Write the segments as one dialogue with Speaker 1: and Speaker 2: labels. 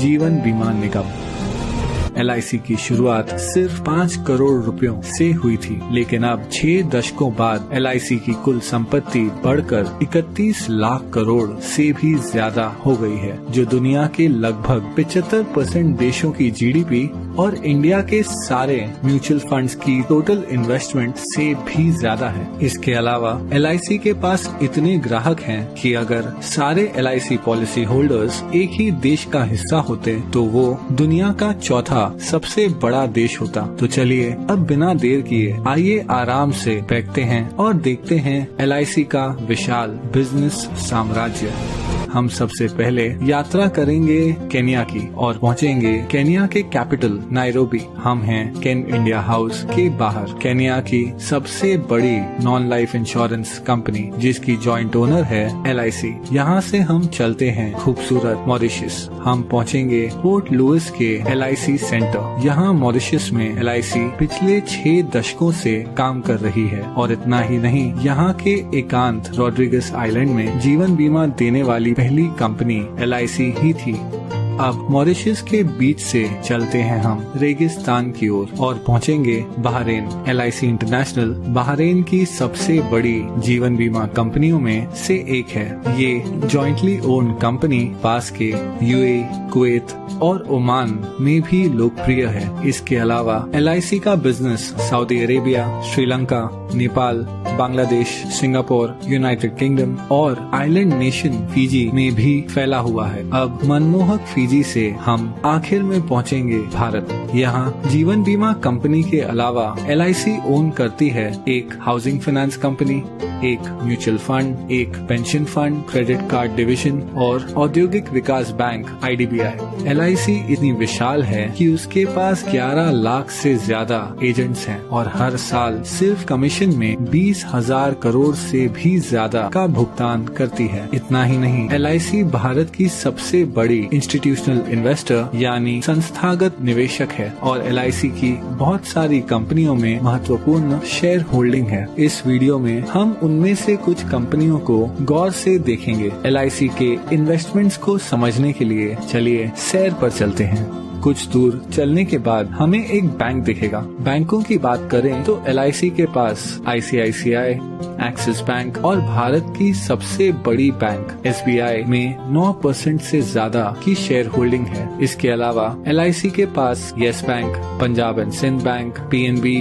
Speaker 1: जीवन बीमा निगम। LIC की शुरुआत सिर्फ 5 करोड़ रुपयों से हुई थी, लेकिन अब 6 दशकों बाद LIC की कुल संपत्ति बढ़कर 31 लाख करोड़ से भी ज्यादा हो गई है, जो दुनिया के लगभग 75% देशों की GDP और इंडिया के सारे म्यूचुअल फंड्स की टोटल इन्वेस्टमेंट से भी ज्यादा है। इसके अलावा LIC के पास इतने ग्राहक हैं कि अगर सारे LIC पॉलिसी होल्डर्स एक ही देश का हिस्सा होते तो वो दुनिया का चौथा सबसे बड़ा देश होता। तो चलिए अब बिना देर किए आइए आराम से बैठते हैं और देखते हैं LIC का विशाल बिजनेस साम्राज्य। हम सबसे पहले यात्रा करेंगे केन्या की और पहुंचेंगे केन्या के कैपिटल नायरोबी। हम हैं केन इंडिया हाउस के बाहर, केन्या की सबसे बड़ी नॉन लाइफ इंश्योरेंस कंपनी जिसकी जॉइंट ओनर है LIC। यहाँ से हम चलते हैं खूबसूरत मॉरिशस। हम पहुंचेंगे पोर्ट लुइस के LIC सेंटर। यहाँ मॉरिशस में LIC पिछले 6 दशकों से काम कर रही है और इतना ही नहीं, यहाँ के एकांत रॉड्रिगस आइलैंड में जीवन बीमा देने वाली पहली कंपनी LIC ही थी। अब मॉरिशस के बीच से चलते हैं हम रेगिस्तान की ओर और पहुंचेंगे बहरीन। LIC इंटरनेशनल बहरीन की सबसे बड़ी जीवन बीमा कंपनियों में से एक है। ये जॉइंटली ओन्ड कंपनी पास के UAE, कुवैत और ओमान में भी लोकप्रिय है। इसके अलावा LIC का business Saudi Arabia, Sri Lanka, Nepal, Bangladesh, Singapore, United kingdom और आइलैंड नेशन फिजी में भी फैला हुआ है। अब मनमोहक फिजी से हम आखिर में पहुंचेंगे भारत। यहाँ जीवन बीमा कंपनी के अलावा LIC ओन करती है एक हाउसिंग फाइनेंस कंपनी, एक म्यूचुअल फंड, एक pension fund, credit card division और औद्योगिक विकास बैंक IDBI। LIC इतनी विशाल है कि उसके पास 11 लाख से ज्यादा एजेंट्स हैं और हर साल सिर्फ कमीशन में 20,000 करोड़ से भी ज्यादा का भुगतान करती है। इतना ही नहीं, LIC भारत की सबसे बड़ी इंस्टीट्यूशनल इन्वेस्टर यानी संस्थागत निवेशक है और LIC की बहुत सारी कंपनियों में महत्वपूर्ण शेयर होल्डिंग है। इस वीडियो में हम उनमें से कुछ कंपनियों को गौर से देखेंगे। LIC के इन्वेस्टमेंट्स को समझने के लिए चलिए सैर पर चलते हैं। कुछ दूर चलने के बाद हमें एक बैंक दिखेगा। बैंकों की बात करें तो LIC के पास ICICI, एक्सिस बैंक और भारत की सबसे बड़ी बैंक SBI में 9% से ज्यादा की शेयर होल्डिंग है। इसके अलावा LIC के पास Yes Bank, Punjab and Sind Bank, PNB,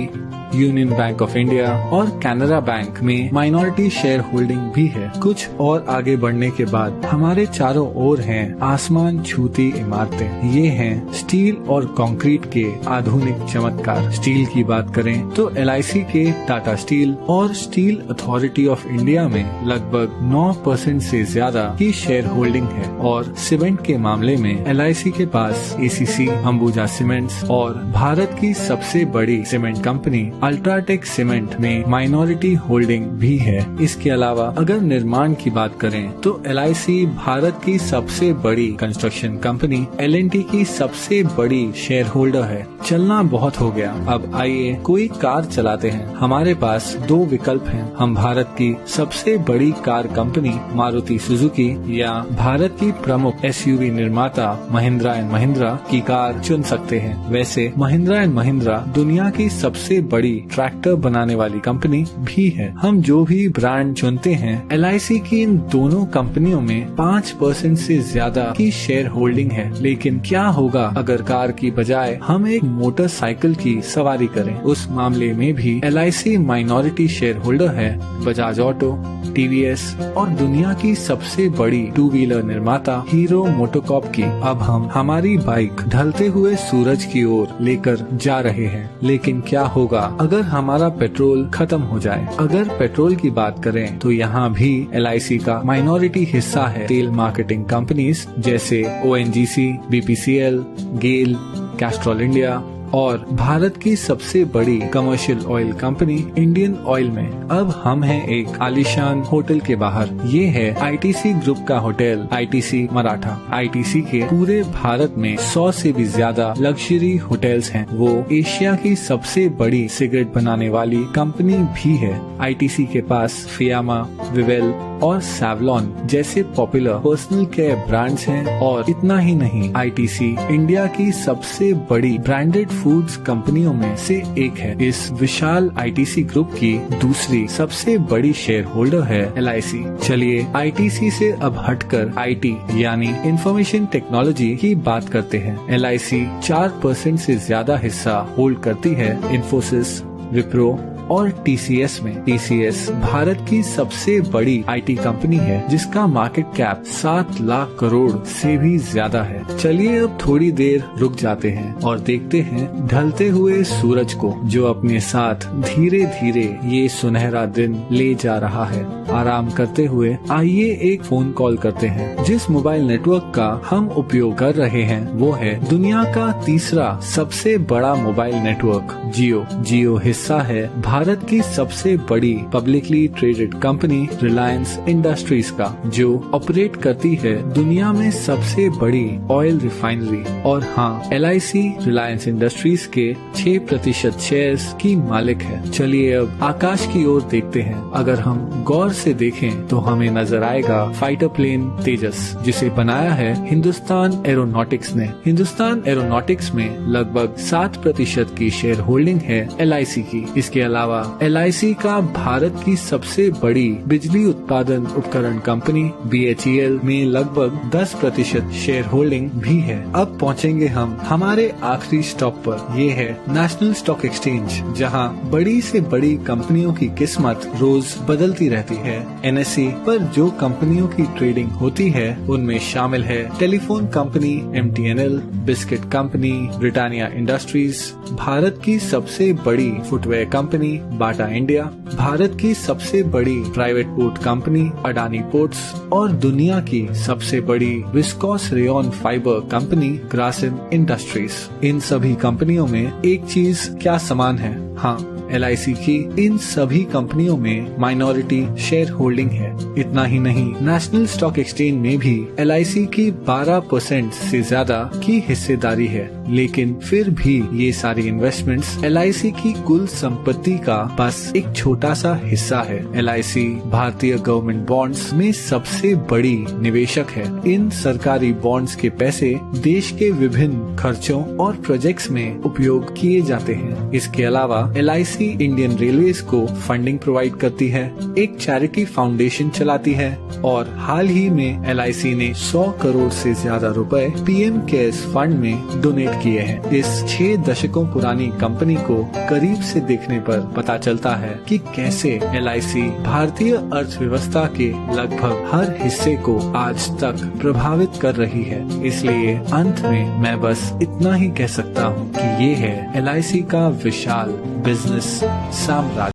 Speaker 1: Union Bank of India और कैनरा बैंक में माइनॉरिटी शेयर होल्डिंग भी है। कुछ और आगे बढ़ने के बाद हमारे चारों ओर हैं आसमान छूती इमारतें। ये हैं स्टील और कंक्रीट के आधुनिक चमत्कार। स्टील की बात करें तो LIC के टाटा स्टील और स्टील अथॉरिटी ऑफ इंडिया में लगभग 9% से ज्यादा की शेयर होल्डिंग है और सीमेंट के मामले में LIC के पास ACC, अंबुजा सीमेंट्स और भारत की सबसे बड़ी सीमेंट कंपनी अल्ट्राटेक सीमेंट में माइनॉरिटी होल्डिंग भी है। इसके अलावा अगर निर्माण की बात करें तो LIC भारत की सबसे बड़ी कंस्ट्रक्शन कंपनी L&T की सबसे बड़ी शेयर होल्डर है। चलना बहुत हो गया, अब आइए कोई कार चलाते हैं। हमारे पास 2 विकल्प हैं। हम भारत की सबसे बड़ी कार कंपनी मारुति सुजुकी या भारत की प्रमुख SUV निर्माता महिंद्रा एंड महिंद्रा की कार चुन सकते हैं। वैसे महिंद्रा एंड महिंद्रा दुनिया की सबसे बड़ी ट्रैक्टर बनाने वाली कंपनी भी है। हम जो भी ब्रांड चुनते हैं, LIC की इन दोनों कंपनियों में 5% से ज्यादा की शेयर होल्डिंग है। लेकिन क्या होगा अगर कार की बजाय हम एक मोटरसाइकिल की सवारी करें? उस मामले में भी LIC माइनॉरिटी शेयर होल्डर है बजाज ऑटो, TVS और दुनिया की सबसे बड़ी 2 व्हीलर निर्माता हीरो मोटोकॉर्प की। अब हम हमारी बाइक ढलते हुए सूरज की ओर लेकर जा रहे हैं, लेकिन क्या होगा अगर हमारा पेट्रोल खत्म हो जाए? अगर पेट्रोल की बात करें तो यहाँ भी LIC का माइनॉरिटी हिस्सा है तेल मार्केटिंग कंपनीज जैसे ONGC, BPCL, गेल, कैस्ट्रॉल इंडिया और भारत की सबसे बड़ी commercial oil company Indian oil में। अब हम हैं एक आलीशान होटल के बाहर। ये है आईटीसी ग्रुप का होटल आईटीसी मराठा। आईटीसी के पूरे भारत में 100 से भी ज्यादा लग्जरी होटल्स हैं। वो एशिया की सबसे बड़ी सिगरेट बनाने वाली कंपनी भी है। आईटीसी के पास फियामा, विवेल और सैवलॉन जैसे पॉपुलर पर्सनल केयर ब्रांड्स हैं। और इतना ही नहीं, आईटीसी इंडिया की सबसे बड़ी ब्रांडेड फूड्स कंपनियों में से एक है। इस विशाल आईटीसी ग्रुप की दूसरी सबसे बड़ी शेयर होल्डर है एलआईसी। चलिए आईटीसी से अब हटकर आईटी यानी इंफॉर्मेशन टेक्नोलॉजी की बात करते हैं। एलआईसी 4% से ज्यादा हिस्सा होल्ड करती है इन्फोसिस, विप्रो और टीसीएस में। टीसीएस भारत की सबसे बड़ी आईटी कंपनी है जिसका मार्केट कैप 7 लाख करोड़ से भी ज्यादा है। चलिए अब थोड़ी देर रुक जाते हैं और देखते हैं ढलते हुए सूरज को, जो अपने साथ धीरे धीरे ये सुनहरा दिन ले जा रहा है। आराम करते हुए आइए एक फोन कॉल करते हैं। जिस मोबाइल नेटवर्क का हम उपयोग कर रहे हैं वो है दुनिया का तीसरा सबसे बड़ा मोबाइल नेटवर्क जियो। जियो हिस्सा है भारत की सबसे बड़ी publicly traded company Reliance industries का, जो ऑपरेट करती है दुनिया में सबसे बड़ी ऑयल रिफाइनरी। और हाँ, एलआईसी रिलायंस इंडस्ट्रीज के 6% शेयर्स की मालिक है। चलिए अब आकाश की ओर देखते हैं। अगर हम गौर से देखें तो हमें नजर आएगा फाइटर प्लेन तेजस, जिसे बनाया है हिंदुस्तान एरोनॉटिक्स ने। हिंदुस्तान एरोनॉटिक्स में लगभग 7% की शेयर होल्डिंग है एलआईसी की। इसके अलावा एलआईसी का भारत की सबसे बड़ी बिजली उत्पादन उपकरण कंपनी बीएचईएल में लगभग 10% शेयर होल्डिंग भी है। अब पहुंचेंगे हम हमारे आखिरी स्टॉप पर। ये है नेशनल स्टॉक एक्सचेंज, जहां बड़ी से बड़ी कंपनियों की किस्मत रोज बदलती रहती है। एनएसई पर जो कंपनियों की ट्रेडिंग होती है उनमें शामिल है telephone company MTNL, biscuit company Britannia Industries, Bharat की सबसे बड़ी footwear company Bata India, Bharat की सबसे बड़ी private port company Adani Ports और दुनिया की सबसे बड़ी viscose rayon fibre company Grasim Industries. इन सभी कंपनियों में एक चीज क्या समान है? हाँ, एलआईसी की इन सभी कंपनियों में माइनॉरिटी शेयर होल्डिंग है। इतना ही नहीं, नेशनल स्टॉक एक्सचेंज में भी एलआईसी की 12% से ज्यादा की हिस्सेदारी है। लेकिन फिर भी ये सारी इन्वेस्टमेंट्स एलआईसी की कुल संपत्ति का बस एक छोटा सा हिस्सा है। एलआईसी भारतीय गवर्नमेंट बॉन्ड्स में सबसे बड़ी निवेशक है। इन सरकारी बॉन्ड्स के पैसे देश के विभिन्न खर्चों और प्रोजेक्ट्स में उपयोग किए जाते हैं। इसके अलावा एलआईसी इंडियन रेलवेज को फंडिंग प्रोवाइड करती है, एक चैरिटी फाउंडेशन चलाती है और हाल ही में एलआईसी ने 100 करोड़ से ज्यादा रुपए पीएम केयर्स फंड में डोनेट किए हैं। इस 6 दशकों पुरानी कंपनी को करीब से देखने पर पता चलता है कि कैसे एलआईसी भारतीय अर्थव्यवस्था के लगभग हर हिस्से को आज तक प्रभावित कर रही है। इसलिए अंत में मैं बस इतना ही कह सकता हूँ कि ये है एलआईसी का विशाल बिजनेस साम्राज्य।